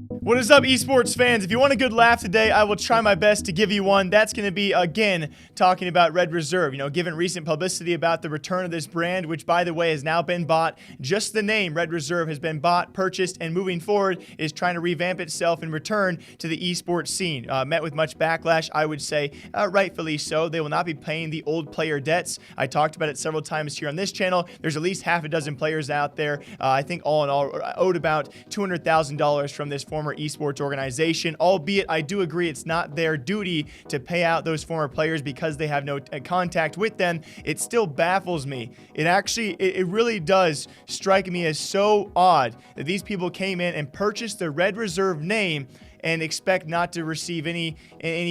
What is up, esports fans? If you want a good laugh today, I will try my best to give you one. That's going to be, again, talking about Red Reserve. You know, given recent publicity about the return of this brand, which, by the way, has now been bought. Just the name Red Reserve has been bought, purchased, and moving forward is trying to revamp itself and return to the esports scene. Met with much backlash, I would say, rightfully so. They will not be paying the old player debts. I talked about it several times here on this channel. There's at least half a dozen players out there. I think all in all owed about $200,000 from this former esports organization, albeit I do agree it's not their duty to pay out those former players because they have no contact with them. It still baffles me. It really does strike me as so odd that these people came in and purchased the Red Reserve name and expect not to receive any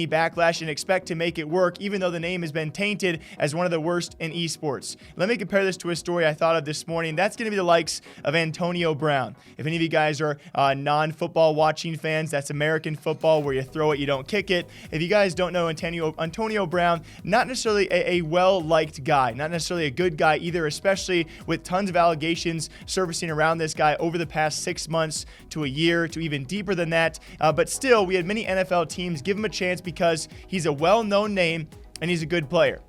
backlash and expect to make it work, even though the name has been tainted as one of the worst in esports. Let me compare this to a story I thought of this morning. That's going to be the likes of Antonio Brown. If any of you guys are non-football watching fans, that's American football where you throw it, you don't kick it. If you guys don't know Antonio Brown, not necessarily a well-liked guy, not necessarily a good guy either, especially with tons of allegations surfacing around this guy over the past 6 months to a year to even deeper than that. But still, we had many NFL teams give him a chance because he's a well-known name and he's a good player.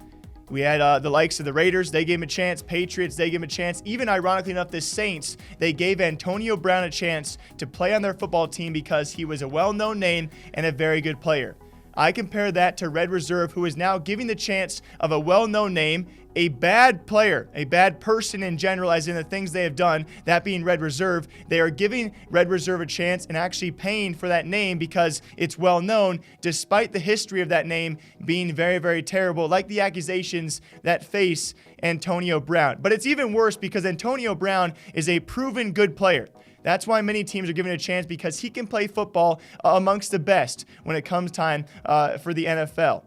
We had the likes of the Raiders, they gave him a chance. Patriots, they gave him a chance. Even ironically enough, the Saints, they gave Antonio Brown a chance to play on their football team because he was a well-known name and a very good player. I compare that to Red Reserve, who is now giving the chance of a well-known name, a bad player, a bad person in general, as in the things they have done, that being Red Reserve. They are giving Red Reserve a chance and actually paying for that name because it's well known, despite the history of that name being very, very terrible, like the accusations that face Antonio Brown. But it's even worse because Antonio Brown is a proven good player. That's why many teams are giving it a chance, because he can play football amongst the best when it comes time for the NFL.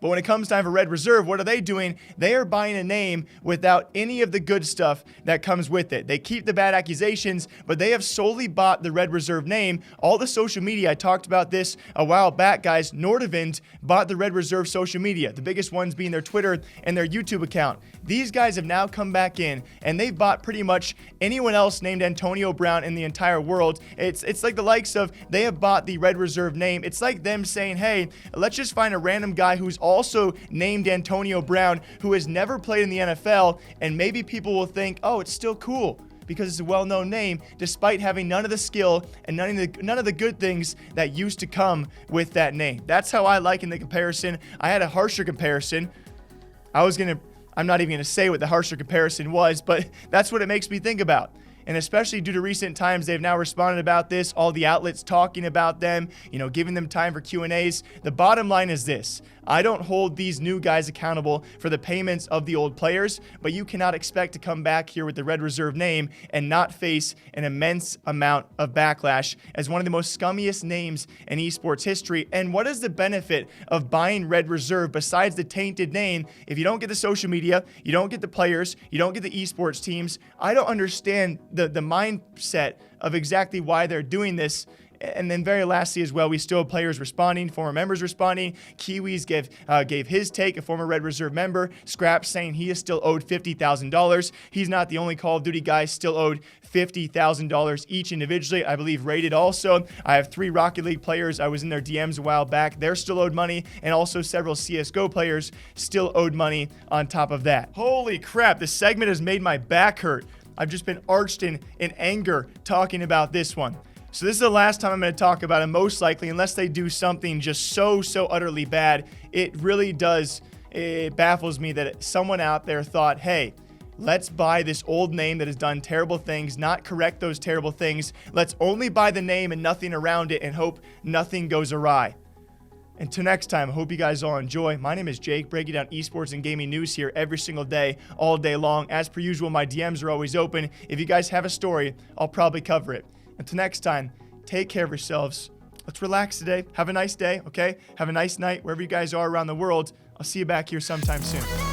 But when it comes time for Red Reserve, what are they doing? They are buying a name without any of the good stuff that comes with it. They keep the bad accusations, but they have solely bought the Red Reserve name. All the social media, I talked about this a while back, guys. Nordavind bought the Red Reserve social media, the biggest ones being their Twitter and their YouTube account. These guys have now come back in, and they've bought pretty much anyone else named Antonio Brown in the entire world. It's like the likes of, they have bought the Red Reserve name. It's like them saying, hey, let's just find a random guy who's also named Antonio Brown, who has never played in the NFL, and maybe people will think, oh, it's still cool because it's a well-known name, despite having none of the skill and none of the good things that used to come with that name. That's how I liken the comparison. I had a harsher comparison. I'm not even going to say what the harsher comparison was, but that's what it makes me think about. And especially due to recent times, they've now responded about this, all the outlets talking about them, giving them time for Q&As. The bottom line is this: I don't hold these new guys accountable for the payments of the old players, but you cannot expect to come back here with the Red Reserve name and not face an immense amount of backlash as one of the most scummiest names in esports history. And what is the benefit of buying Red Reserve besides the tainted name if you don't get the social media, you don't get the players, you don't get the esports teams? I don't understand the mindset of exactly why they're doing this. And then very lastly as well, we still have players responding, former members responding. Kiwis gave his take, a former Red Reserve member. Scraps saying he is still owed $50,000. He's not the only Call of Duty guy still owed $50,000 each individually. I believe Rated also. I have 3 Rocket League players. I was in their DMs a while back. They're still owed money. And also several CSGO players still owed money on top of that. Holy crap, this segment has made my back hurt. I've just been arched in anger talking about this one. So this is the last time I'm going to talk about it, most likely, unless they do something just so utterly bad. It really does, it baffles me that someone out there thought, hey, let's buy this old name that has done terrible things, not correct those terrible things. Let's only buy the name and nothing around it and hope nothing goes awry. Until next time, I hope you guys all enjoy. My name is Jake, breaking down esports and gaming news here every single day, all day long. As per usual, my DMs are always open. If you guys have a story, I'll probably cover it. Until next time, take care of yourselves. Let's relax today. Have a nice day, okay? Have a nice night wherever you guys are around the world. I'll see you back here sometime soon.